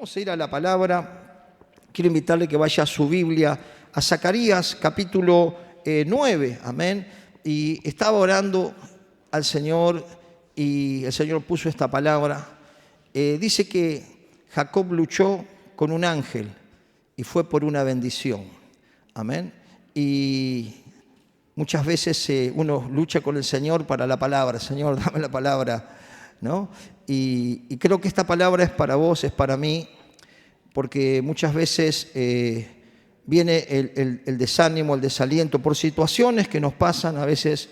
Vamos a ir a la palabra. Quiero invitarle que vaya a su Biblia, a Zacarías capítulo 9, amén. Y estaba orando al Señor y el Señor puso esta palabra. Dice que Jacob luchó con un ángel y fue por una bendición, amén. Y muchas veces uno lucha con el Señor para la palabra. Señor, dame la palabra, ¿no? Y creo que esta palabra es para vos, es para mí, porque muchas veces viene el desánimo, el desaliento por situaciones que nos pasan, a veces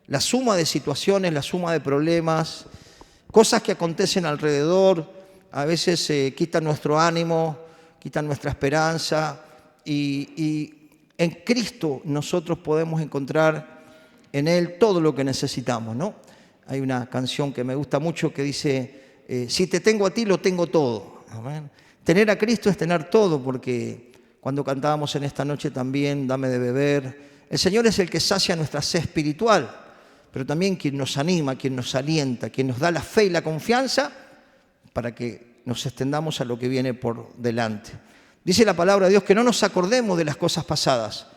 la suma de situaciones, la suma de problemas, cosas que acontecen alrededor, a veces quitan nuestro ánimo, quitan nuestra esperanza y en Cristo nosotros podemos encontrar en Él todo lo que necesitamos, ¿no? Hay una canción que me gusta mucho que dice, si te tengo a ti, lo tengo todo. Amén. Tener a Cristo es tener todo, porque cuando cantábamos en esta noche también, dame de beber, el Señor es el que sacia nuestra sed espiritual, pero también quien nos anima, quien nos alienta, quien nos da la fe y la confianza para que nos extendamos a lo que viene por delante. Dice la palabra de Dios que no nos acordemos de las cosas pasadas,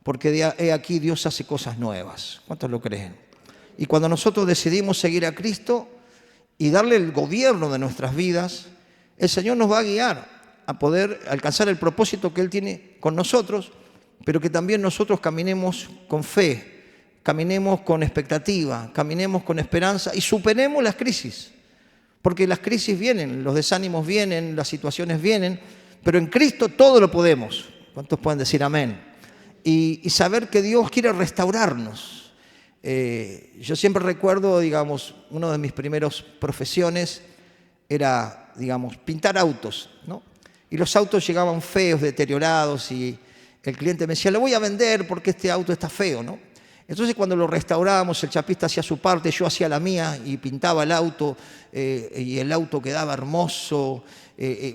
porque he aquí Dios hace cosas nuevas. ¿Cuántos lo creen? Y cuando nosotros decidimos seguir a Cristo y darle el gobierno de nuestras vidas, el Señor nos va a guiar a poder alcanzar el propósito que Él tiene con nosotros, pero que también nosotros caminemos con fe, caminemos con expectativa, caminemos con esperanza y superemos las crisis. Porque las crisis vienen, los desánimos vienen, las situaciones vienen, pero en Cristo todo lo podemos. ¿Cuántos pueden decir amén? Y saber que Dios quiere restaurarnos. Yo siempre recuerdo, digamos, una de mis primeras profesiones era, digamos, pintar autos, ¿no? Y los autos llegaban feos, deteriorados, y el cliente me decía, le voy a vender porque este auto está feo, ¿no? Entonces cuando lo restaurábamos, el chapista hacía su parte, yo hacía la mía y pintaba el auto, y el auto quedaba hermoso,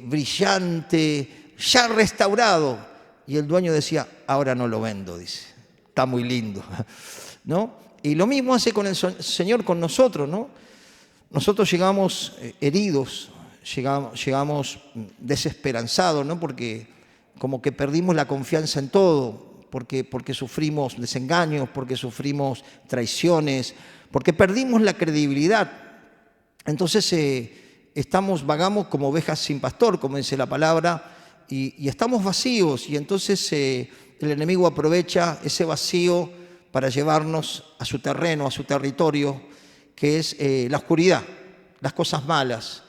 brillante, ya restaurado. Y el dueño decía, ahora no lo vendo, dice, está muy lindo, ¿no? Y lo mismo hace con el Señor con nosotros, ¿no? Nosotros llegamos heridos, llegamos desesperanzados, ¿no? Porque como que perdimos la confianza en todo, porque sufrimos desengaños, porque sufrimos traiciones, porque perdimos la credibilidad. Entonces vagamos como ovejas sin pastor, como dice la palabra, y estamos vacíos. Y entonces el enemigo aprovecha ese vacío para llevarnos a su terreno, a su territorio, que es la oscuridad, las cosas malas.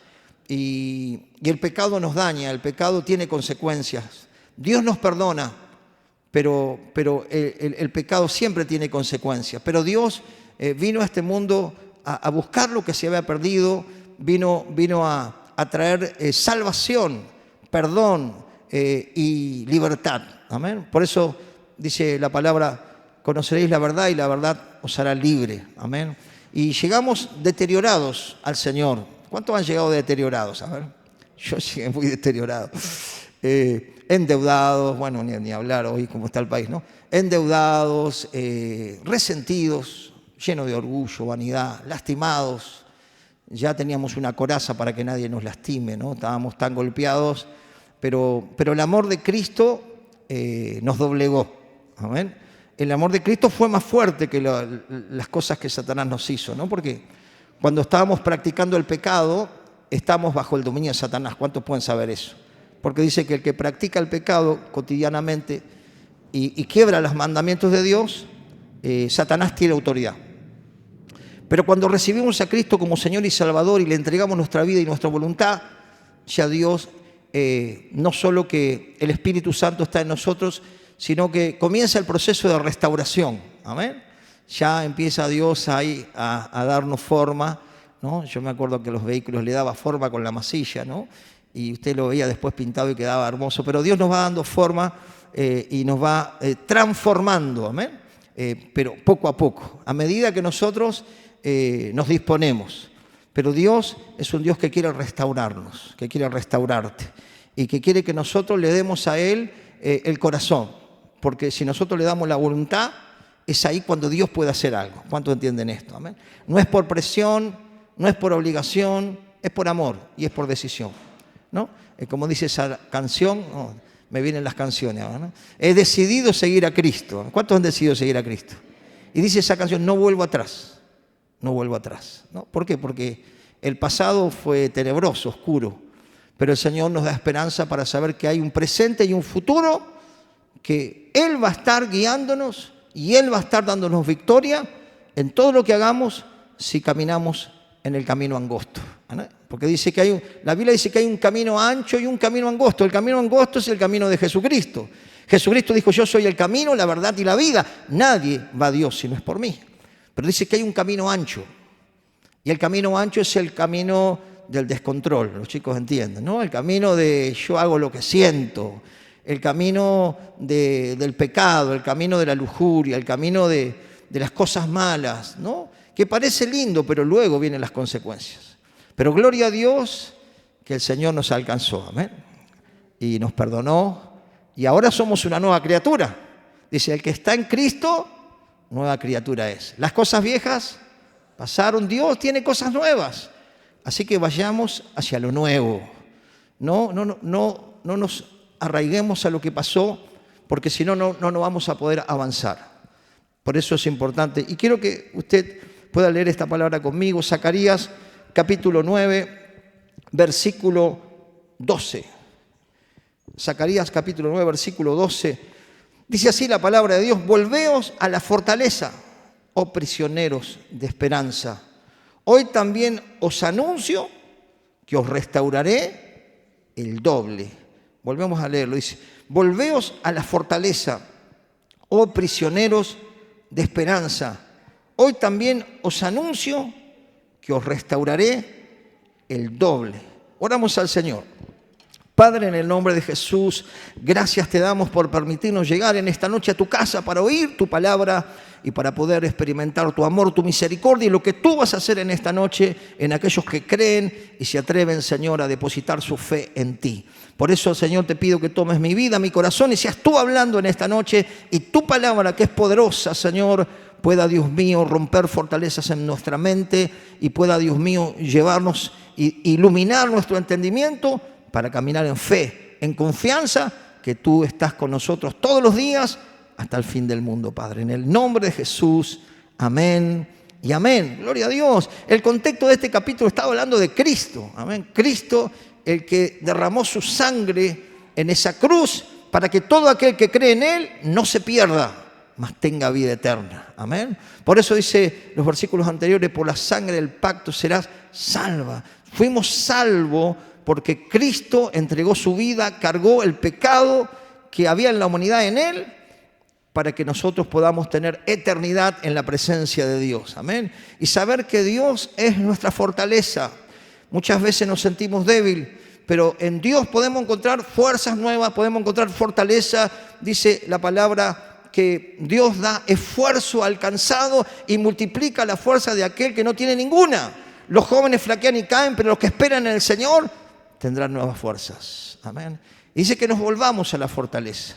Y el pecado nos daña, el pecado tiene consecuencias. Dios nos perdona, pero el pecado siempre tiene consecuencias. Pero Dios vino a este mundo a buscar lo que se había perdido, vino a traer salvación, perdón y libertad. Amén. Por eso dice la palabra, conoceréis la verdad y la verdad os hará libre. Amén. Y llegamos deteriorados al Señor. ¿Cuántos han llegado deteriorados? A ver, yo llegué muy deteriorado. Endeudados, bueno, ni hablar hoy cómo está el país, ¿no? Endeudados, resentidos, llenos de orgullo, vanidad, lastimados. Ya teníamos una coraza para que nadie nos lastime, ¿no? Estábamos tan golpeados, pero el amor de Cristo nos doblegó. Amén. El amor de Cristo fue más fuerte que las cosas que Satanás nos hizo, ¿no? Porque cuando estábamos practicando el pecado, estamos bajo el dominio de Satanás. ¿Cuántos pueden saber eso? Porque dice que el que practica el pecado cotidianamente y quiebra los mandamientos de Dios, Satanás tiene autoridad. Pero cuando recibimos a Cristo como Señor y Salvador y le entregamos nuestra vida y nuestra voluntad, ya Dios, no solo que el Espíritu Santo está en nosotros, sino que comienza el proceso de restauración. Amén. Ya empieza Dios ahí a darnos forma, ¿no? Yo me acuerdo que los vehículos le daba forma con la masilla, ¿no? Y usted lo veía después pintado y quedaba hermoso. Pero Dios nos va dando forma y nos va transformando, amén. Pero poco a poco, a medida que nosotros nos disponemos. Pero Dios es un Dios que quiere restaurarnos, que quiere restaurarte y que quiere que nosotros le demos a Él el corazón. Porque si nosotros le damos la voluntad, es ahí cuando Dios puede hacer algo. ¿Cuántos entienden esto? Amén. No es por presión, no es por obligación, es por amor y es por decisión. ¿no? Como dice esa canción, oh, me vienen las canciones ahora, ¿no? He decidido seguir a Cristo. ¿Cuántos han decidido seguir a Cristo? Y dice esa canción, no vuelvo atrás, no vuelvo atrás, ¿no? ¿Por qué? Porque el pasado fue tenebroso, oscuro, pero el Señor nos da esperanza para saber que hay un presente y un futuro, que Él va a estar guiándonos y Él va a estar dándonos victoria en todo lo que hagamos si caminamos en el camino angosto, ¿no? Porque dice que la Biblia dice que hay un camino ancho y un camino angosto. El camino angosto es el camino de Jesucristo. Jesucristo dijo, yo soy el camino, la verdad y la vida. Nadie va a Dios si no es por mí. Pero dice que hay un camino ancho. Y el camino ancho es el camino del descontrol, los chicos entienden, ¿no? El camino de yo hago lo que siento, el camino del pecado, el camino de la lujuria, el camino de las cosas malas, ¿no? Que parece lindo, pero luego vienen las consecuencias. Pero gloria a Dios que el Señor nos alcanzó, amén, y nos perdonó, y ahora somos una nueva criatura. Dice, el que está en Cristo, nueva criatura es. Las cosas viejas pasaron, Dios tiene cosas nuevas. Así que vayamos hacia lo nuevo. No nos arraiguemos a lo que pasó, porque si no, no vamos a poder avanzar. Por eso es importante. Y quiero que usted pueda leer esta palabra conmigo. Zacarías, capítulo 9, versículo 12. Zacarías, capítulo 9, versículo 12. Dice así la palabra de Dios. Volveos a la fortaleza, oh prisioneros de esperanza. Hoy también os anuncio que os restauraré el doble. Volvemos a leerlo. Dice, volveos a la fortaleza, oh prisioneros de esperanza. Hoy también os anuncio que os restauraré el doble. Oramos al Señor. Padre, en el nombre de Jesús, gracias te damos por permitirnos llegar en esta noche a tu casa para oír tu palabra y para poder experimentar tu amor, tu misericordia y lo que tú vas a hacer en esta noche en aquellos que creen y se atreven, Señor, a depositar su fe en ti. Por eso, Señor, te pido que tomes mi vida, mi corazón y seas tú hablando en esta noche y tu palabra, que es poderosa, Señor, pueda, Dios mío, romper fortalezas en nuestra mente y pueda, Dios mío, llevarnos e iluminar nuestro entendimiento para caminar en fe, en confianza, que tú estás con nosotros todos los días hasta el fin del mundo, Padre. En el nombre de Jesús, amén y amén. Gloria a Dios. El contexto de este capítulo está hablando de Cristo, amén. Cristo, el que derramó su sangre en esa cruz para que todo aquel que cree en Él no se pierda, mas tenga vida eterna, amén. Por eso dice los versículos anteriores, por la sangre del pacto serás salva. Fuimos salvos porque Cristo entregó su vida, cargó el pecado que había en la humanidad en Él, para que nosotros podamos tener eternidad en la presencia de Dios. Amén. Y saber que Dios es nuestra fortaleza. Muchas veces nos sentimos débiles, pero en Dios podemos encontrar fuerzas nuevas, podemos encontrar fortaleza. Dice la palabra que Dios da esfuerzo alcanzado y multiplica la fuerza de aquel que no tiene ninguna. Los jóvenes flaquean y caen, pero los que esperan en el Señor tendrán nuevas fuerzas. Amén. Y dice que nos volvamos a la fortaleza.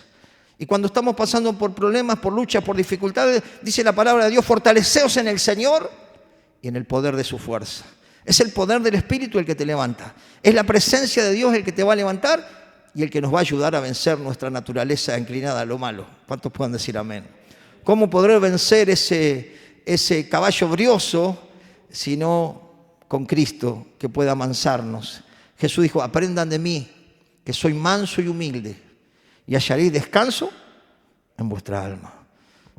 Y cuando estamos pasando por problemas, por luchas, por dificultades, dice la palabra de Dios, fortaleceos en el Señor y en el poder de su fuerza. Es el poder del Espíritu el que te levanta. Es la presencia de Dios el que te va a levantar y el que nos va a ayudar a vencer nuestra naturaleza inclinada a lo malo. ¿Cuántos pueden decir amén? ¿Cómo poder vencer ese caballo brioso si no con Cristo que pueda amansarnos? Jesús dijo, aprendan de mí, que soy manso y humilde, y hallaréis descanso en vuestra alma.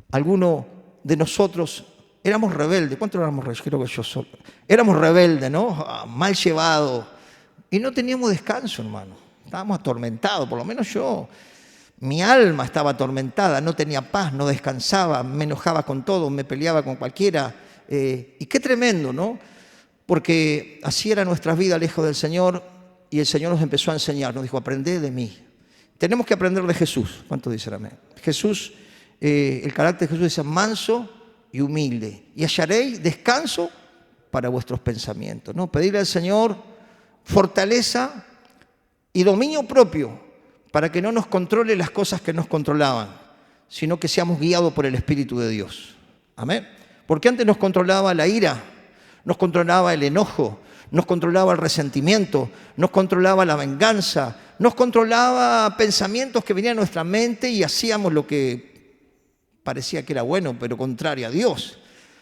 Algunos de nosotros éramos rebeldes. ¿Cuántos éramos rebeldes? Creo que yo solo. Éramos rebeldes, ¿no? Mal llevados. Y no teníamos descanso, hermano. Estábamos atormentados, por lo menos yo. Mi alma estaba atormentada, no tenía paz, no descansaba, me enojaba con todo, me peleaba con cualquiera. Y qué tremendo, ¿no? Porque así era nuestra vida lejos del Señor y el Señor nos empezó a enseñar, nos dijo, aprended de mí. Tenemos que aprender de Jesús. ¿Cuántos dicen amén? Jesús, el carácter de Jesús es manso y humilde. Y hallaréis descanso para vuestros pensamientos, ¿no? Pedirle al Señor fortaleza y dominio propio para que no nos controle las cosas que nos controlaban, sino que seamos guiados por el Espíritu de Dios. Amén. Porque antes nos controlaba la ira, nos controlaba el enojo, nos controlaba el resentimiento, nos controlaba la venganza, nos controlaba pensamientos que venían a nuestra mente y hacíamos lo que parecía que era bueno, pero contrario a Dios.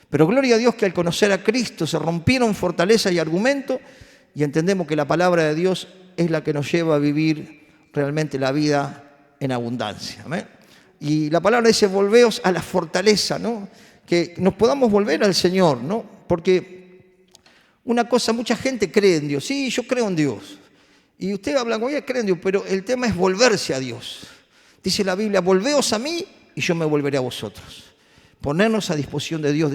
Pero gloria a Dios que al conocer a Cristo se rompieron fortaleza y argumento y entendemos que la palabra de Dios es la que nos lleva a vivir realmente la vida en abundancia. ¿Amén? Y la palabra dice, volveos a la fortaleza, ¿no? Que nos podamos volver al Señor, ¿no? Porque una cosa, mucha gente cree en Dios. Sí, yo creo en Dios. Y usted habla con ella, cree en Dios, pero el tema es volverse a Dios. Dice la Biblia, volveos a mí y yo me volveré a vosotros. Ponernos a disposición de Dios.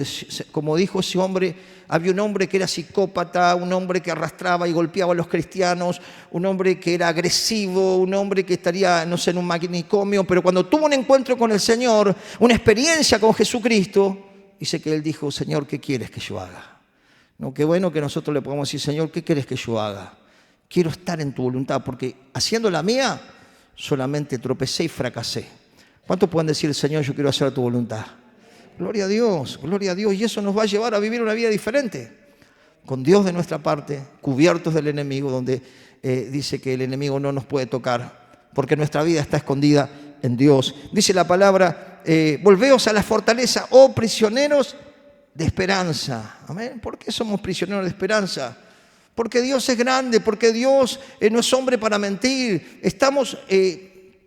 Como dijo ese hombre, había un hombre que era psicópata, un hombre que arrastraba y golpeaba a los cristianos, un hombre que era agresivo, un hombre que estaría, no sé, en un manicomio, pero cuando tuvo un encuentro con el Señor, una experiencia con Jesucristo, dice que él dijo, Señor, ¿qué quieres que yo haga? No, qué bueno que nosotros le podamos decir, Señor, ¿qué quieres que yo haga? Quiero estar en tu voluntad, porque haciendo la mía, solamente tropecé y fracasé. ¿Cuántos pueden decir, Señor, yo quiero hacer tu voluntad? Gloria a Dios, y eso nos va a llevar a vivir una vida diferente, con Dios de nuestra parte, cubiertos del enemigo, donde dice que el enemigo no nos puede tocar, porque nuestra vida está escondida en Dios. Dice la palabra, volveos a la fortaleza, oh prisioneros de esperanza. Amén. ¿Por qué somos prisioneros de esperanza? Porque Dios es grande, porque Dios no es hombre para mentir. Estamos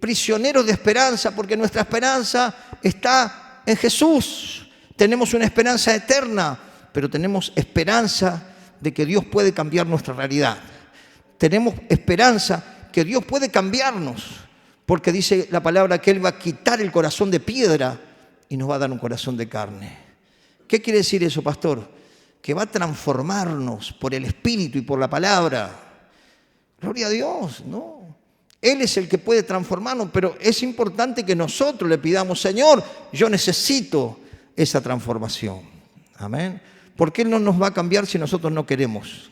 prisioneros de esperanza, porque nuestra esperanza está en Jesús. Tenemos una esperanza eterna, pero tenemos esperanza de que Dios puede cambiar nuestra realidad. Tenemos esperanza que Dios puede cambiarnos, porque dice la palabra que Él va a quitar el corazón de piedra y nos va a dar un corazón de carne. ¿Qué quiere decir eso, pastor? Que va a transformarnos por el Espíritu y por la palabra. Gloria a Dios, ¿no? Él es el que puede transformarnos, pero es importante que nosotros le pidamos, Señor, yo necesito esa transformación. Amén. Porque Él no nos va a cambiar si nosotros no queremos.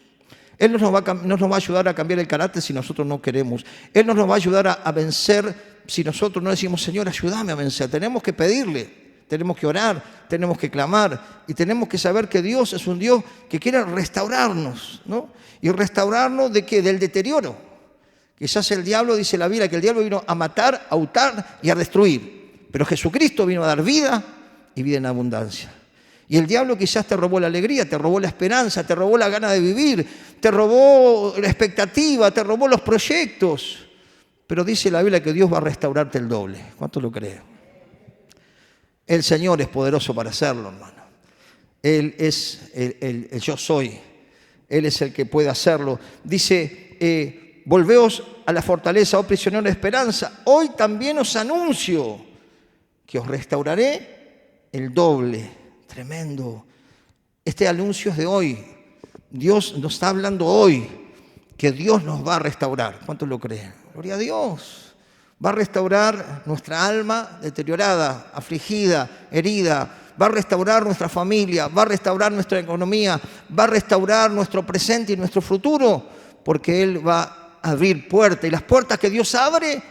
Él no nos va a ayudar a cambiar el carácter si nosotros no queremos. Él no nos va a ayudar a vencer si nosotros no decimos, Señor, ayúdame a vencer. Tenemos que pedirle, tenemos que orar, tenemos que clamar y tenemos que saber que Dios es un Dios que quiere restaurarnos, ¿no? Y restaurarnos ¿de qué? Del deterioro. Quizás el diablo, dice la Biblia, que el diablo vino a matar, a hurtar y a destruir. Pero Jesucristo vino a dar vida y vida en abundancia. Y el diablo quizás te robó la alegría, te robó la esperanza, te robó la gana de vivir, te robó la expectativa, te robó los proyectos. Pero dice la Biblia que Dios va a restaurarte el doble. ¿Cuánto lo creen? El Señor es poderoso para hacerlo, hermano. Él es el yo soy. Él es el que puede hacerlo. Dice, volveos a la fortaleza, oh prisioneros de esperanza. Hoy también os anuncio que os restauraré el doble. Tremendo. Este anuncio es de hoy. Dios nos está hablando hoy que Dios nos va a restaurar. ¿Cuántos lo creen? Gloria a Dios. Va a restaurar nuestra alma deteriorada, afligida, herida. Va a restaurar nuestra familia, va a restaurar nuestra economía, va a restaurar nuestro presente y nuestro futuro, porque Él va a abrir puertas. Y las puertas que Dios abre,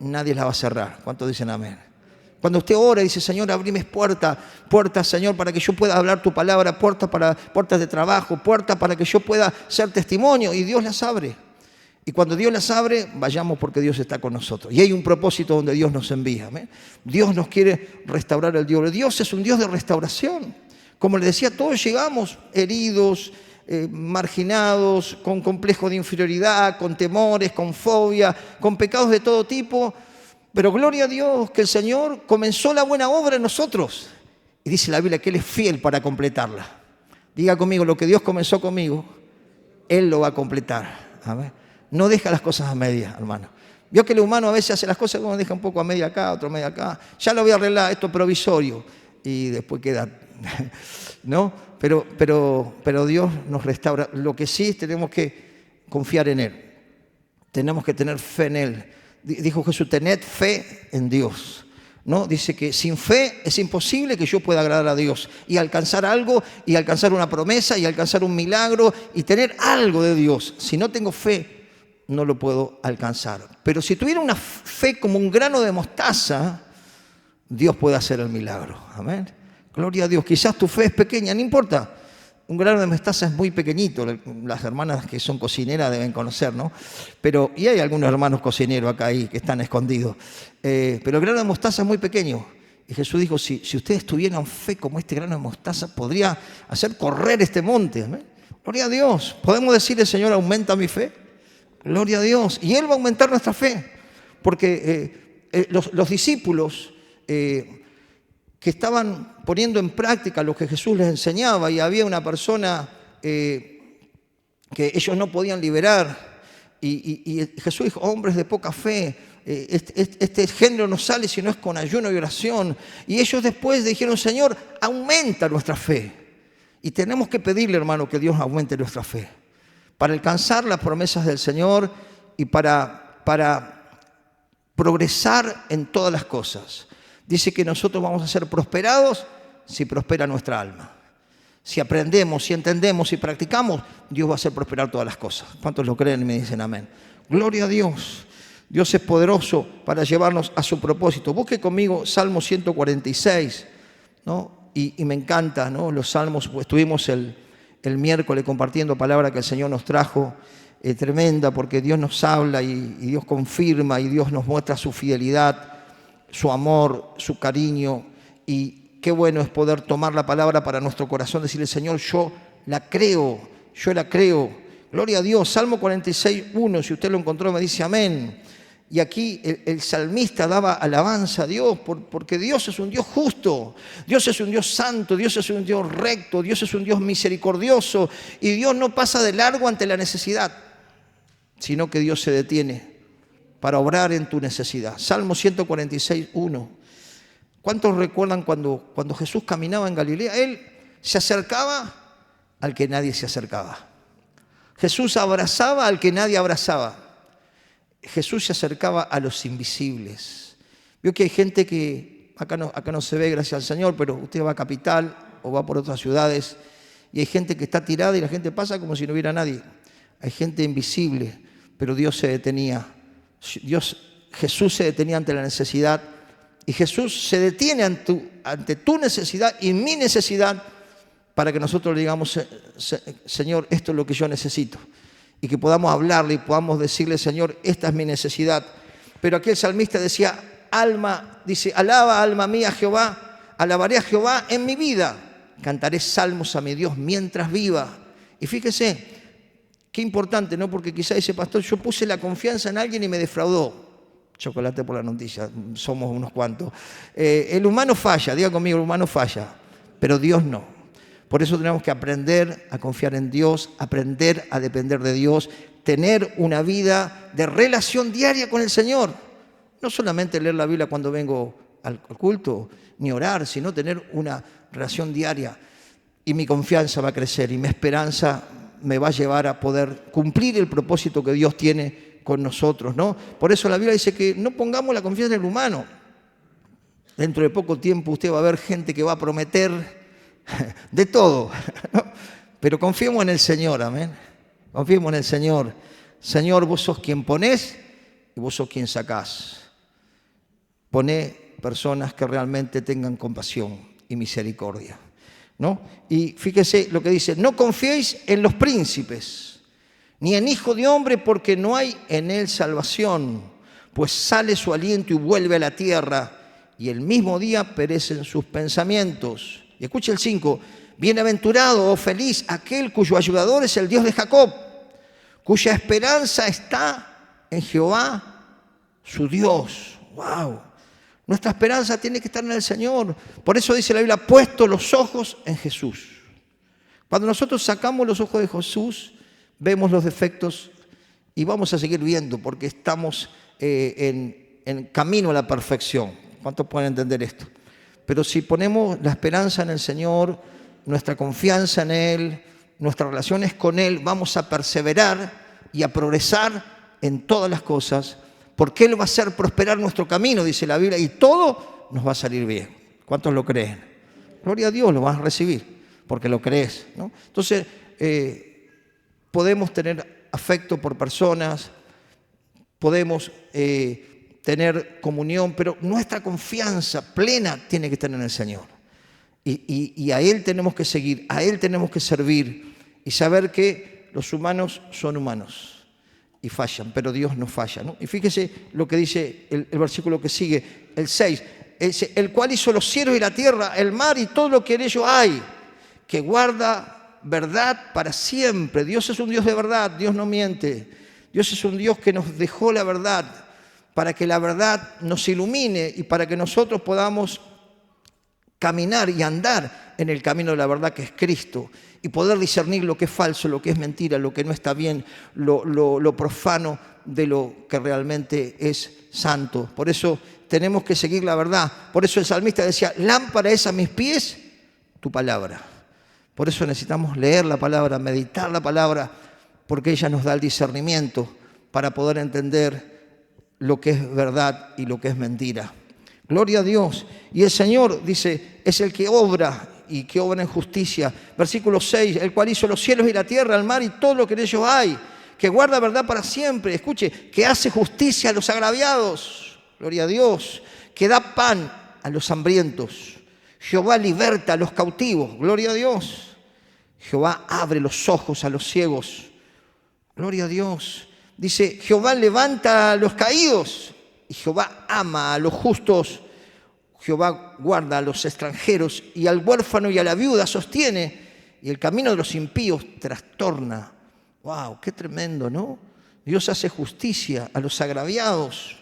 nadie las va a cerrar. ¿Cuántos dicen amén? Cuando usted ora y dice, Señor, abrime puertas, Señor, para que yo pueda hablar tu palabra, puertas de trabajo, puertas para que yo pueda ser testimonio, y Dios las abre. Y cuando Dios las abre, vayamos porque Dios está con nosotros. Y hay un propósito donde Dios nos envía. ¿Amén? Dios nos quiere restaurar el Dios. Dios es un Dios de restauración. Como le decía, todos llegamos heridos, marginados, con complejo de inferioridad, con temores, con fobia, con pecados de todo tipo. Pero gloria a Dios que el Señor comenzó la buena obra en nosotros. Y dice la Biblia que Él es fiel para completarla. Diga conmigo, lo que Dios comenzó conmigo, Él lo va a completar. Amén. No deja las cosas a medias, hermano. Vio que el humano a veces hace las cosas como deja un poco a media acá, otro a media acá. Ya lo voy a arreglar, esto provisorio. Y después queda, ¿no? Pero Dios nos restaura. Lo que sí tenemos que confiar en Él. Tenemos que tener fe en Él. Dijo Jesús, tened fe en Dios. ¿No? Dice que sin fe es imposible que yo pueda agradar a Dios y alcanzar algo, y alcanzar una promesa, y alcanzar un milagro, y tener algo de Dios. Si no tengo fe, no lo puedo alcanzar. Pero si tuviera una fe como un grano de mostaza, Dios puede hacer el milagro. Amén. Gloria a Dios. Quizás tu fe es pequeña, no importa. Un grano de mostaza es muy pequeñito, las hermanas que son cocineras deben conocer, ¿no? Y hay algunos hermanos cocineros acá ahí que están escondidos. Pero el grano de mostaza es muy pequeño. Y Jesús dijo, si ustedes tuvieran fe como este grano de mostaza, podría hacer correr este monte. ¿No? Gloria a Dios. ¿Podemos decirle, Señor, aumenta mi fe? Gloria a Dios. Y Él va a aumentar nuestra fe. Porque los discípulos que estaban poniendo en práctica lo que Jesús les enseñaba, y había una persona que ellos no podían liberar, y Jesús dijo, hombres de poca fe, este género no sale si no es con ayuno y oración. Y ellos después dijeron, Señor, aumenta nuestra fe. Y tenemos que pedirle, hermano, que Dios aumente nuestra fe para alcanzar las promesas del Señor y para progresar en todas las cosas. Dice que nosotros vamos a ser prosperados si prospera nuestra alma. Si aprendemos, si entendemos, si practicamos, Dios va a hacer prosperar todas las cosas. ¿Cuántos lo creen y me dicen amén? Gloria a Dios. Dios es poderoso para llevarnos a su propósito. Busque conmigo Salmo 146, ¿no? Y me encanta, ¿no? Los salmos, pues estuvimos el miércoles compartiendo palabra que el Señor nos trajo, tremenda, porque Dios nos habla y Dios confirma y Dios nos muestra su fidelidad, su amor, su cariño. Y qué bueno es poder tomar la palabra para nuestro corazón, decirle, Señor, yo la creo. Gloria a Dios. Salmo 46:1, si usted lo encontró me dice amén. Y aquí el salmista daba alabanza a Dios, porque Dios es un Dios justo, Dios es un Dios santo, Dios es un Dios recto, Dios es un Dios misericordioso, y Dios no pasa de largo ante la necesidad, sino que Dios se detiene para obrar en tu necesidad. Salmo 146:1. ¿Cuántos recuerdan cuando Jesús caminaba en Galilea? Él se acercaba al que nadie se acercaba. Jesús abrazaba al que nadie abrazaba. Jesús se acercaba a los invisibles. Vio que hay gente que, acá no se ve, gracias al Señor, pero usted va a Capital o va por otras ciudades y hay gente que está tirada y la gente pasa como si no hubiera nadie. Hay gente invisible, pero Dios se detenía. Jesús se detenía ante la necesidad, y Jesús se detiene ante tu necesidad y mi necesidad para que nosotros le digamos, Señor, esto es lo que yo necesito. Y que podamos hablarle y podamos decirle, Señor, esta es mi necesidad. Pero aquí el salmista decía, alaba alma mía a Jehová, alabaré a Jehová en mi vida, cantaré salmos a mi Dios mientras viva. Y fíjese, qué importante, ¿no? Porque quizá dice, pastor, yo puse la confianza en alguien y me defraudó. Chocolate por la noticia, somos unos cuantos. El humano falla, diga conmigo, el humano falla, pero Dios no. Por eso tenemos que aprender a confiar en Dios, aprender a depender de Dios, tener una vida de relación diaria con el Señor. No solamente leer la Biblia cuando vengo al culto, ni orar, sino tener una relación diaria. Y mi confianza va a crecer y mi esperanza me va a llevar a poder cumplir el propósito que Dios tiene con nosotros, ¿no? Por eso la Biblia dice que no pongamos la confianza en el humano. Dentro de poco tiempo usted va a ver gente que va a prometer de todo, ¿no? Pero confiemos en el Señor, amén. Confiemos en el Señor. Señor, vos sos quien ponés y vos sos quien sacás. Poné personas que realmente tengan compasión y misericordia, ¿no? Y fíjese lo que dice, no confiéis en los príncipes, ni en hijo de hombre, porque no hay en él salvación, pues sale su aliento y vuelve a la tierra, y el mismo día perecen sus pensamientos. Y escuche el 5, bienaventurado o feliz aquel cuyo ayudador es el Dios de Jacob, cuya esperanza está en Jehová, su Dios. ¡Wow! Nuestra esperanza tiene que estar en el Señor. Por eso dice la Biblia, puesto los ojos en Jesús. Cuando nosotros sacamos los ojos de Jesús, vemos los defectos y vamos a seguir viendo porque estamos en camino a la perfección. ¿Cuántos pueden entender esto? Pero si ponemos la esperanza en el Señor, nuestra confianza en Él, nuestras relaciones con Él, vamos a perseverar y a progresar en todas las cosas, porque Él va a hacer prosperar nuestro camino, dice la Biblia, y todo nos va a salir bien. ¿Cuántos lo creen? Gloria a Dios, lo vas a recibir, porque lo crees, ¿no? Entonces, podemos tener afecto por personas, podemos tener comunión, pero nuestra confianza plena tiene que estar en el Señor. Y a Él tenemos que seguir, a Él tenemos que servir y saber que los humanos son humanos y fallan, pero Dios no falla, ¿no? Y fíjese lo que dice el versículo que sigue, el 6, dice, el cual hizo los cielos y la tierra, el mar y todo lo que en ellos hay, que guarda verdad para siempre. Dios es un Dios de verdad, Dios no miente. Dios es un Dios que nos dejó la verdad para que la verdad nos ilumine y para que nosotros podamos caminar y andar en el camino de la verdad que es Cristo y poder discernir lo que es falso, lo que es mentira, lo que no está bien, lo profano de lo que realmente es santo. Por eso tenemos que seguir la verdad. Por eso el salmista decía, lámpara es a mis pies tu palabra. Por eso necesitamos leer la palabra, meditar la palabra, porque ella nos da el discernimiento para poder entender lo que es verdad y lo que es mentira. Gloria a Dios. Y el Señor, dice, es el que obra y que obra en justicia. Versículo 6, el cual hizo los cielos y la tierra, el mar y todo lo que en ellos hay, que guarda verdad para siempre. Escuche, que hace justicia a los agraviados. Gloria a Dios. Que da pan a los hambrientos. Jehová liberta a los cautivos. Gloria a Dios. Jehová abre los ojos a los ciegos. Gloria a Dios. Dice, Jehová levanta a los caídos. Y Jehová ama a los justos, Jehová guarda a los extranjeros y al huérfano y a la viuda sostiene, y el camino de los impíos trastorna. ¡Wow! ¡Qué tremendo!, ¿no? Dios hace justicia a los agraviados.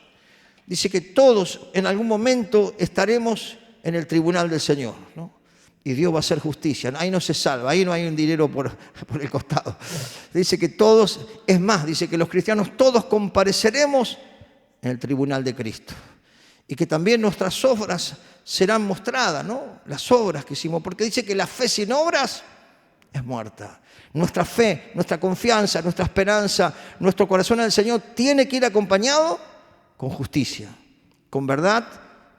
Dice que todos en algún momento estaremos en el tribunal del Señor, ¿no? Y Dios va a hacer justicia. Ahí no se salva, ahí no hay un dinero por el costado. Dice que todos, es más, dice que los cristianos todos compareceremos en el tribunal de Cristo. Y que también nuestras obras serán mostradas, ¿no? Las obras que hicimos, porque dice que la fe sin obras es muerta. Nuestra fe, nuestra confianza, nuestra esperanza, nuestro corazón al Señor tiene que ir acompañado con justicia, con verdad,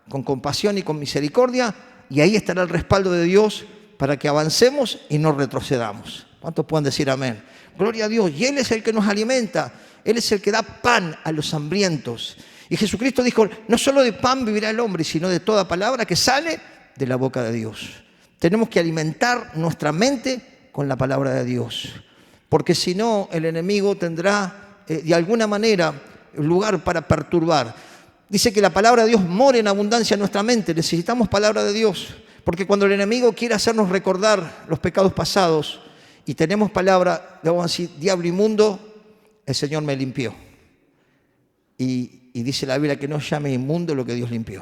con compasión y con misericordia, y ahí estará el respaldo de Dios para que avancemos y no retrocedamos. ¿Cuántos pueden decir amén? Gloria a Dios. Y Él es el que nos alimenta. Él es el que da pan a los hambrientos. Y Jesucristo dijo, no solo de pan vivirá el hombre, sino de toda palabra que sale de la boca de Dios. Tenemos que alimentar nuestra mente con la palabra de Dios. Porque si no, el enemigo tendrá de alguna manera lugar para perturbar. Dice que la palabra de Dios mora en abundancia en nuestra mente. Necesitamos palabra de Dios. Porque cuando el enemigo quiere hacernos recordar los pecados pasados y tenemos palabra, vamos a decir, diablo inmundo, el Señor me limpió. Y dice la Biblia que no llame inmundo lo que Dios limpió.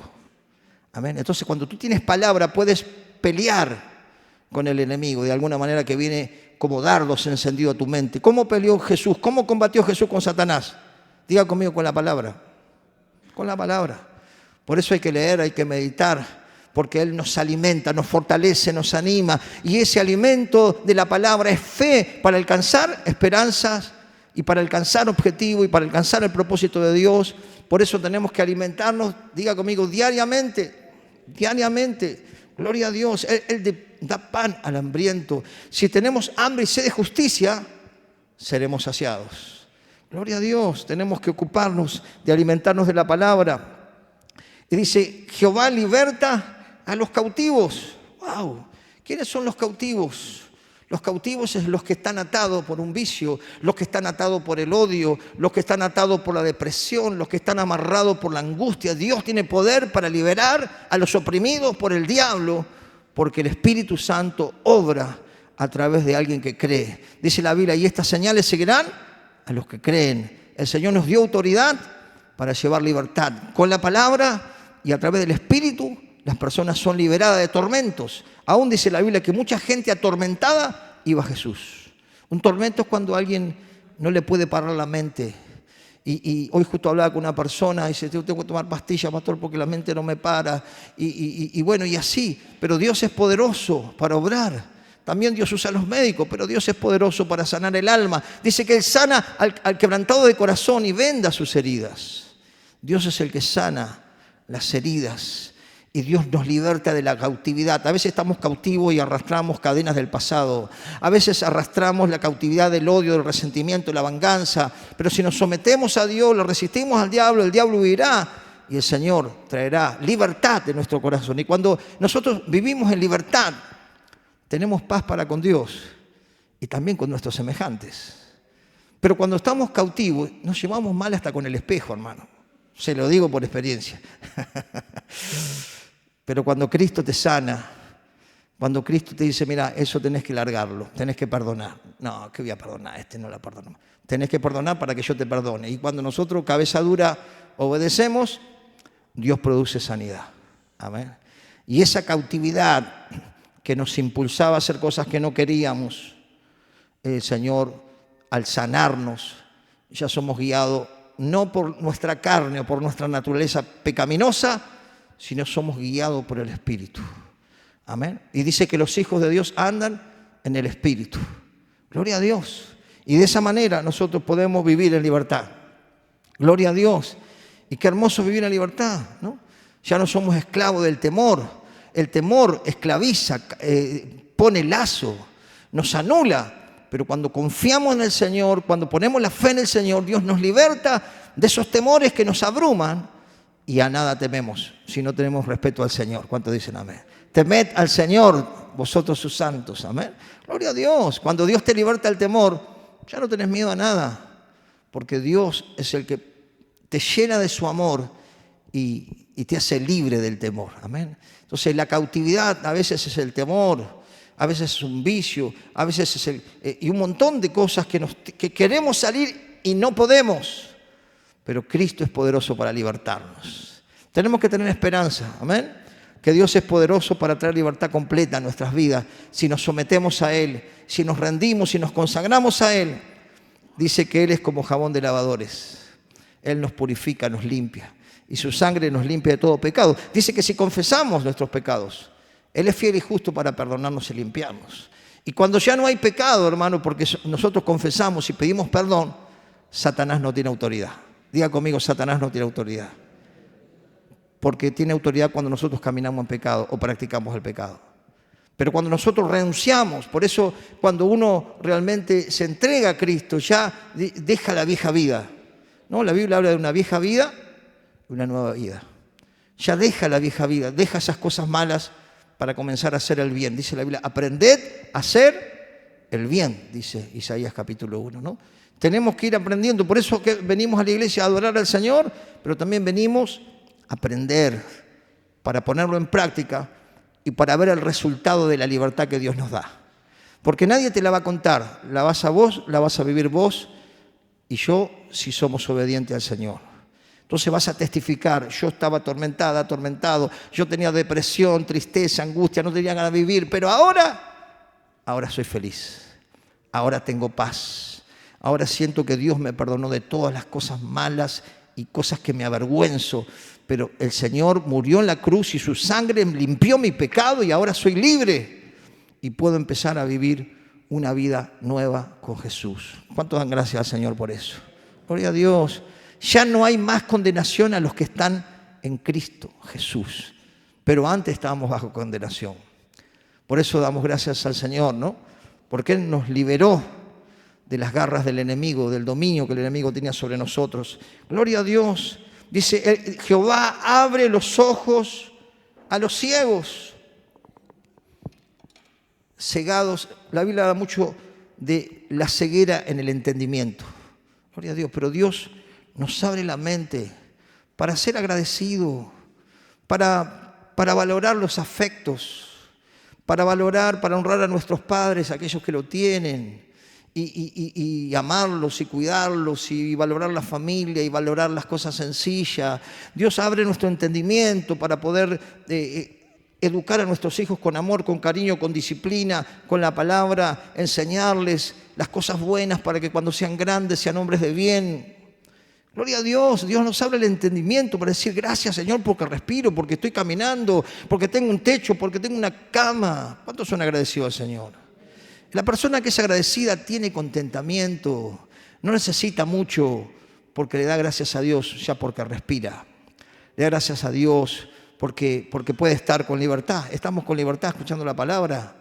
Amén. Entonces, cuando tú tienes palabra, puedes pelear con el enemigo de alguna manera que viene como dardos encendido a tu mente. ¿Cómo peleó Jesús? ¿Cómo combatió Jesús con Satanás? Diga conmigo, con la palabra. Con la palabra. Por eso hay que leer, hay que meditar, porque Él nos alimenta, nos fortalece, nos anima. Y ese alimento de la palabra es fe para alcanzar esperanzas y para alcanzar objetivos y para alcanzar el propósito de Dios. Por eso tenemos que alimentarnos, diga conmigo, diariamente. Gloria a Dios. Él da pan al hambriento. Si tenemos hambre y sed de justicia, seremos saciados. Gloria a Dios. Tenemos que ocuparnos de alimentarnos de la palabra. Y dice, Jehová liberta a los cautivos. ¡Wow! ¿Quiénes son los cautivos? Los cautivos son los que están atados por un vicio, los que están atados por el odio, los que están atados por la depresión, los que están amarrados por la angustia. Dios tiene poder para liberar a los oprimidos por el diablo, porque el Espíritu Santo obra a través de alguien que cree. Dice la Biblia, y estas señales seguirán a los que creen. El Señor nos dio autoridad para llevar libertad. Con la palabra y a través del Espíritu, las personas son liberadas de tormentos. Aún dice la Biblia que mucha gente atormentada iba a Jesús. Un tormento es cuando alguien no le puede parar la mente. Y hoy justo hablaba con una persona y dice, tengo que tomar pastillas, pastor, porque la mente no me para. Y bueno, y así. Pero Dios es poderoso para obrar. También Dios usa a los médicos, pero Dios es poderoso para sanar el alma. Dice que Él sana al quebrantado de corazón y venda sus heridas. Dios es el que sana las heridas. Y Dios nos liberta de la cautividad. A veces estamos cautivos y arrastramos cadenas del pasado. A veces arrastramos la cautividad del odio, del resentimiento, de la venganza. Pero si nos sometemos a Dios, lo resistimos al diablo, el diablo huirá. y el Señor traerá libertad de nuestro corazón. Y cuando nosotros vivimos en libertad, tenemos paz para con Dios y también con nuestros semejantes. Pero cuando estamos cautivos, nos llevamos mal hasta con el espejo, hermano. Se lo digo por experiencia. Pero cuando Cristo te sana, cuando Cristo te dice, mira, eso tenés que largarlo, tenés que perdonar. No, ¿qué voy a perdonar? Este no la perdono. Tenés que perdonar para que yo te perdone. Y cuando nosotros, cabeza dura, obedecemos, Dios produce sanidad. Amén. Y esa cautividad que nos impulsaba a hacer cosas que no queríamos, el Señor, al sanarnos, ya somos guiados no por nuestra carne o por nuestra naturaleza pecaminosa, sino somos guiados por el Espíritu. Amén. Y dice que los hijos de Dios andan en el Espíritu. Gloria a Dios. Y de esa manera nosotros podemos vivir en libertad. Gloria a Dios. Y qué hermoso vivir en libertad, ¿no? Ya no somos esclavos del temor. El temor esclaviza, pone lazo, nos anula. Pero cuando confiamos en el Señor, cuando ponemos la fe en el Señor, Dios nos liberta de esos temores que nos abruman y a nada tememos si no tenemos respeto al Señor. ¿Cuántos dicen amén? Temed al Señor, vosotros sus santos. Amén. Gloria a Dios. Cuando Dios te liberta del temor, ya no tenés miedo a nada, porque Dios es el que te llena de su amor y te hace libre del temor. Amén. Entonces la cautividad a veces es el temor, a veces es un vicio, a veces es y un montón de cosas que queremos salir y no podemos. Pero Cristo es poderoso para libertarnos. Tenemos que tener esperanza. Amén. Que Dios es poderoso para traer libertad completa a nuestras vidas si nos sometemos a Él, si nos rendimos, si nos consagramos a Él. Dice que Él es como jabón de lavadores. Él nos purifica, nos limpia y su sangre nos limpia de todo pecado. Dice que si confesamos nuestros pecados, Él es fiel y justo para perdonarnos y limpiarnos. Y cuando ya no hay pecado, hermano, porque nosotros confesamos y pedimos perdón, Satanás no tiene autoridad. Diga conmigo, Satanás no tiene autoridad. Porque tiene autoridad cuando nosotros caminamos en pecado o practicamos el pecado. Pero cuando nosotros renunciamos, por eso cuando uno realmente se entrega a Cristo, ya deja la vieja vida. ¿No? La Biblia habla de una vieja vida y una nueva vida. Ya deja la vieja vida, deja esas cosas malas para comenzar a hacer el bien. Dice la Biblia, aprended a hacer el bien, dice Isaías capítulo 1, ¿no? Tenemos que ir aprendiendo, por eso que venimos a la iglesia a adorar al Señor, pero también venimos a aprender para ponerlo en práctica y para ver el resultado de la libertad que Dios nos da. Porque nadie te la va a contar, la vas a vivir vos y yo si somos obedientes al Señor. Entonces vas a testificar, yo estaba atormentada, atormentado, yo tenía depresión, tristeza, angustia, no tenía ganas de vivir, pero ahora soy feliz, ahora tengo paz, ahora siento que Dios me perdonó de todas las cosas malas y cosas que me avergüenzo, pero el Señor murió en la cruz y su sangre limpió mi pecado y ahora soy libre y puedo empezar a vivir una vida nueva con Jesús. ¿Cuántos dan gracias al Señor por eso? Gloria a Dios. Ya no hay más condenación a los que están en Cristo Jesús. Pero antes estábamos bajo condenación. Por eso damos gracias al Señor, ¿no? Porque Él nos liberó de las garras del enemigo, del dominio que el enemigo tenía sobre nosotros. Gloria a Dios. Dice, Jehová abre los ojos a los ciegos. Cegados. La Biblia habla mucho de la ceguera en el entendimiento. Gloria a Dios. Pero Dios nos abre la mente para ser agradecido, para valorar los afectos, para honrar a nuestros padres, aquellos que lo tienen, y amarlos y cuidarlos y valorar la familia y valorar las cosas sencillas. Dios abre nuestro entendimiento para poder educar a nuestros hijos con amor, con cariño, con disciplina, con la palabra, enseñarles las cosas buenas para que cuando sean grandes sean hombres de bien. Gloria a Dios, Dios nos abre el entendimiento para decir gracias Señor porque respiro, porque estoy caminando, porque tengo un techo, porque tengo una cama. ¿Cuántos son agradecidos al Señor? La persona que es agradecida tiene contentamiento, no necesita mucho porque le da gracias a Dios ya porque respira. Le da gracias a Dios porque puede estar con libertad. Estamos con libertad escuchando la palabra.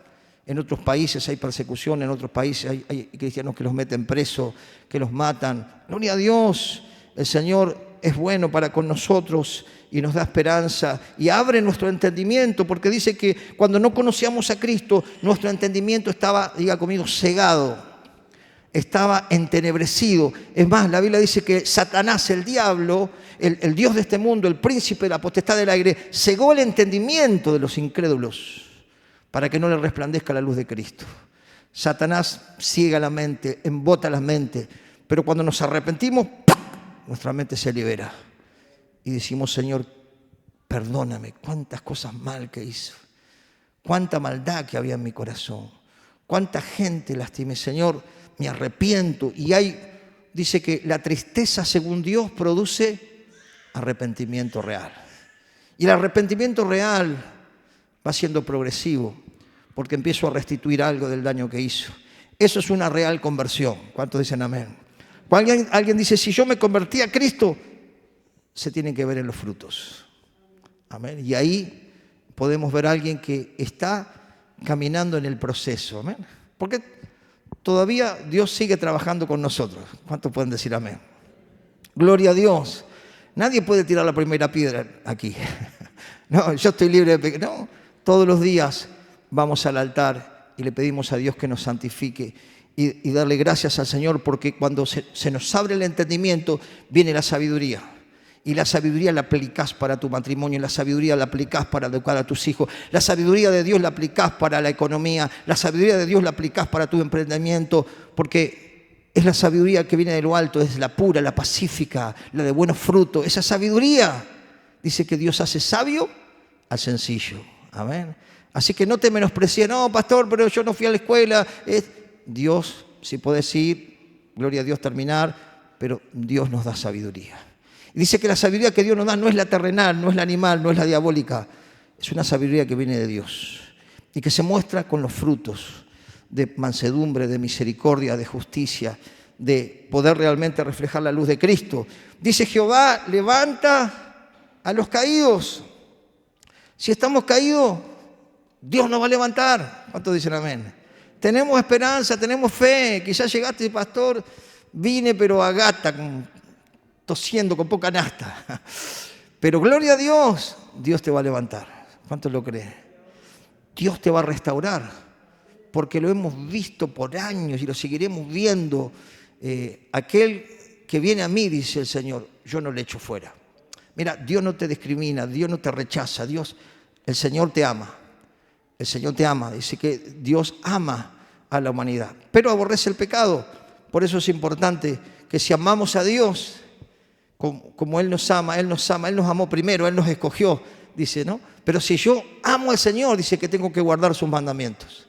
En otros países hay persecución, en otros países hay cristianos que los meten presos, que los matan. Gloria a Dios. El Señor es bueno para con nosotros y nos da esperanza y abre nuestro entendimiento, porque dice que cuando no conocíamos a Cristo, nuestro entendimiento estaba, diga conmigo, cegado, estaba entenebrecido. Es más, la Biblia dice que Satanás, el diablo, el Dios de este mundo, el príncipe de la potestad del aire, cegó el entendimiento de los incrédulos para que no le resplandezca la luz de Cristo. Satanás ciega la mente, embota la mente, pero cuando nos arrepentimos, ¡pum!, nuestra mente se libera y decimos: Señor, perdóname, cuántas cosas mal que hice, cuánta maldad que había en mi corazón, cuánta gente lastimé, Señor, me arrepiento. Y dice que la tristeza, según Dios, produce arrepentimiento real. Y el arrepentimiento real va siendo progresivo, porque empiezo a restituir algo del daño que hizo. Eso es una real conversión. ¿Cuántos dicen amén? Cuando alguien dice: si yo me convertí a Cristo, se tienen que ver en los frutos. Amén. Y ahí podemos ver a alguien que está caminando en el proceso. Amén. Porque todavía Dios sigue trabajando con nosotros. ¿Cuántos pueden decir amén? Gloria a Dios. Nadie puede tirar la primera piedra aquí. No, yo estoy libre de pecado. No, todos los días vamos al altar y le pedimos a Dios que nos santifique y darle gracias al Señor, porque cuando se nos abre el entendimiento, viene la sabiduría. Y la sabiduría la aplicás para tu matrimonio, la sabiduría la aplicás para educar a tus hijos, la sabiduría de Dios la aplicás para la economía, la sabiduría de Dios la aplicás para tu emprendimiento, porque es la sabiduría que viene de lo alto, es la pura, la pacífica, la de buenos frutos. Esa sabiduría dice que Dios hace sabio al sencillo. Amén. Así que no te menosprecies: no, pastor, pero yo no fui a la escuela. Dios, si podés ir, gloria a Dios, terminar, pero Dios nos da sabiduría. Y dice que la sabiduría que Dios nos da no es la terrenal, no es la animal, no es la diabólica. Es una sabiduría que viene de Dios y que se muestra con los frutos de mansedumbre, de misericordia, de justicia, de poder realmente reflejar la luz de Cristo. Dice: Jehová levanta a los caídos. Si estamos caídos, Dios nos va a levantar. ¿Cuántos dicen amén? Tenemos esperanza, tenemos fe. Quizás llegaste, pastor, vine pero a gata, tosiendo, con poca nafta. Pero gloria a Dios, Dios te va a levantar. ¿Cuántos lo creen? Dios te va a restaurar, porque lo hemos visto por años y lo seguiremos viendo. Aquel que viene a mí, dice el Señor, yo no le echo fuera. Mira, Dios no te discrimina, Dios no te rechaza, el Señor te ama. El Señor te ama. Dice que Dios ama a la humanidad, pero aborrece el pecado. Por eso es importante que si amamos a Dios, como Él nos ama, Él nos amó primero, Él nos escogió, dice, ¿no? Pero si yo amo al Señor, dice que tengo que guardar sus mandamientos.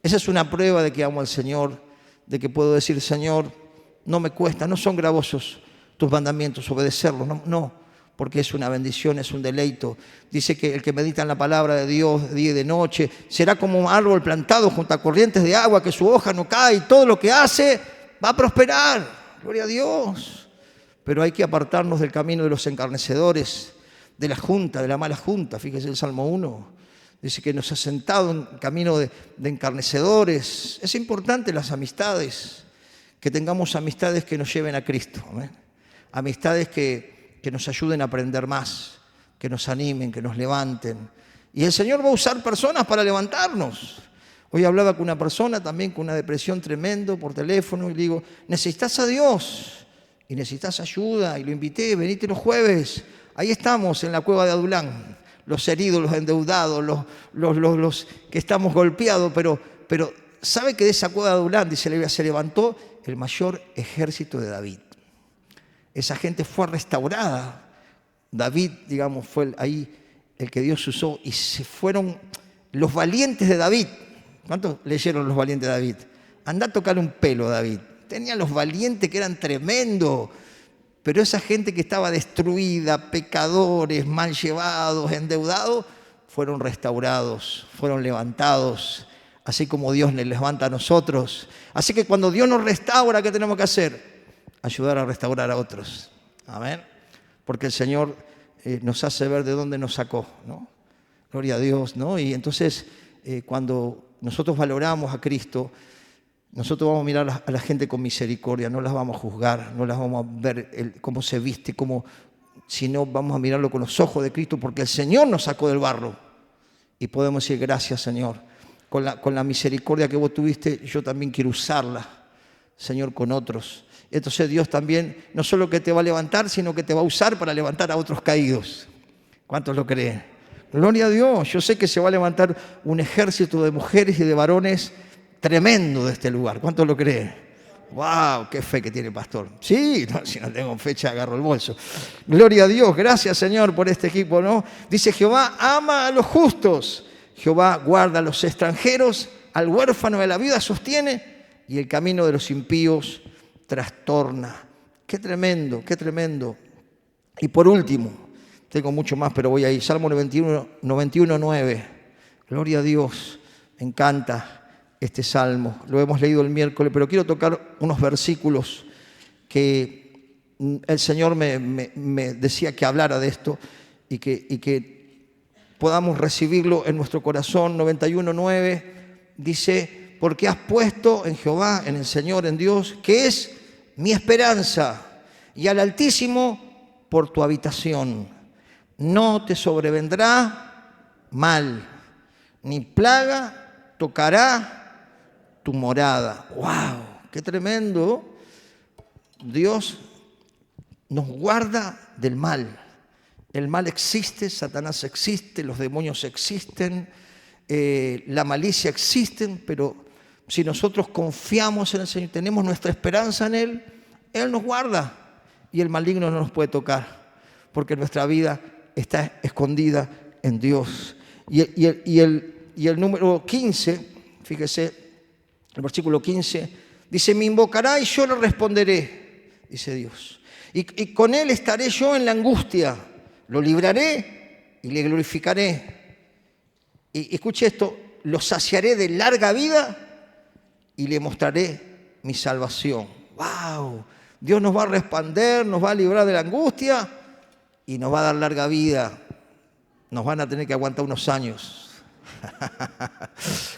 Esa es una prueba de que amo al Señor, de que puedo decir: Señor, no me cuesta, no son gravosos tus mandamientos, obedecerlos, no, porque es una bendición, es un deleito. Dice que el que medita en la palabra de Dios de día y de noche será como un árbol plantado junto a corrientes de agua, que su hoja no cae y todo lo que hace va a prosperar. Gloria a Dios. Pero hay que apartarnos del camino de los encarnecedores, de la junta, de la mala junta. Fíjese el Salmo 1. Dice que nos ha sentado en camino de encarnecedores. Es importante las amistades, que tengamos amistades que nos lleven a Cristo. ¿Amén? Amistades que nos ayuden a aprender más, que nos animen, que nos levanten. Y el Señor va a usar personas para levantarnos. Hoy hablaba con una persona también con una depresión tremenda por teléfono y le digo: necesitas a Dios y necesitas ayuda. Y lo invité: venite los jueves. Ahí estamos en la cueva de Adulán, los heridos, los endeudados, los que estamos golpeados. Pero ¿sabe que de esa cueva de Adulán, dice la Biblia, se levantó el mayor ejército de David? Esa gente fue restaurada. David, digamos, fue ahí el que Dios usó, y se fueron los valientes de David. ¿Cuántos leyeron los valientes de David? Andá a tocar un pelo, David. Tenía los valientes que eran tremendos, pero esa gente que estaba destruida, pecadores, mal llevados, endeudados, fueron restaurados, fueron levantados, así como Dios les levanta a nosotros. Así que cuando Dios nos restaura, ¿qué tenemos que hacer? Ayudar a restaurar a otros. Amén. Porque el Señor nos hace ver de dónde nos sacó, ¿no? Gloria a Dios, ¿no? Y entonces, cuando nosotros valoramos a Cristo, nosotros vamos a mirar a la gente con misericordia, no las vamos a juzgar, no las vamos a ver cómo se viste, cómo sino vamos a mirarlo con los ojos de Cristo, porque el Señor nos sacó del barro. Y podemos decir, gracias, Señor. Con la misericordia que vos tuviste, yo también quiero usarla, Señor, con otros. Entonces Dios también, no solo que te va a levantar, sino que te va a usar para levantar a otros caídos. ¿Cuántos lo creen? Gloria a Dios. Yo sé que se va a levantar un ejército de mujeres y de varones tremendo de este lugar. ¿Cuántos lo creen? ¡Wow! ¡Qué fe que tiene el pastor! Sí, no, si no tengo fecha agarro el bolso. Gloria a Dios. Gracias, Señor, por este equipo, ¿no? Dice, Jehová ama a los justos. Jehová guarda a los extranjeros, al huérfano de la vida sostiene y el camino de los impíos trastorna. ¡Qué tremendo, qué tremendo! Y por último, tengo mucho más, pero voy a ir. Salmo 91:9. Gloria a Dios. Me encanta este salmo. Lo hemos leído el miércoles, pero quiero tocar unos versículos que el Señor me decía que hablara de esto y que podamos recibirlo en nuestro corazón. 91:9 dice, porque has puesto en Jehová, en el Señor, en Dios, que es mi esperanza, y al Altísimo por tu habitación. No te sobrevendrá mal, ni plaga tocará tu morada. ¡Wow! ¡Qué tremendo! Dios nos guarda del mal. El mal existe, Satanás existe, los demonios existen, la malicia existe, pero si nosotros confiamos en el Señor, tenemos nuestra esperanza en Él, Él nos guarda y el maligno no nos puede tocar, porque nuestra vida está escondida en Dios. Y el número 15, fíjese, el versículo 15, dice, me invocará y yo le responderé, dice Dios. Y con Él estaré yo en la angustia. Lo libraré y le glorificaré. Y escuche esto, lo saciaré de larga vida y le mostraré mi salvación. ¡Wow! Dios nos va a responder, nos va a librar de la angustia y nos va a dar larga vida. Nos van a tener que aguantar unos años.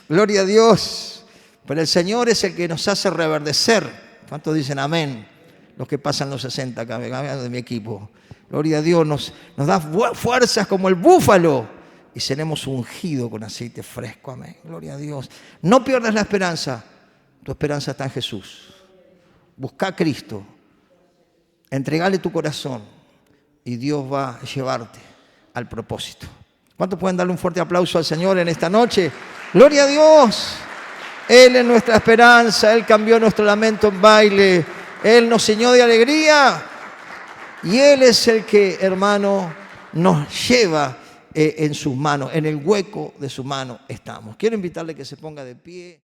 Gloria a Dios. Pero el Señor es el que nos hace reverdecer. ¿Cuántos dicen amén? Los que pasan los 60 acá, de mi equipo. Gloria a Dios, nos da fuerzas como el búfalo y seremos ungidos con aceite fresco. Amén. Gloria a Dios. No pierdas la esperanza. Tu esperanza está en Jesús. Busca a Cristo. Entregale tu corazón y Dios va a llevarte al propósito. ¿Cuántos pueden darle un fuerte aplauso al Señor en esta noche? Gloria a Dios. Él es nuestra esperanza. Él cambió nuestro lamento en baile. Él nos llenó de alegría. Y Él es el que, hermano, nos lleva en sus manos, en el hueco de su mano estamos. Quiero invitarle que se ponga de pie.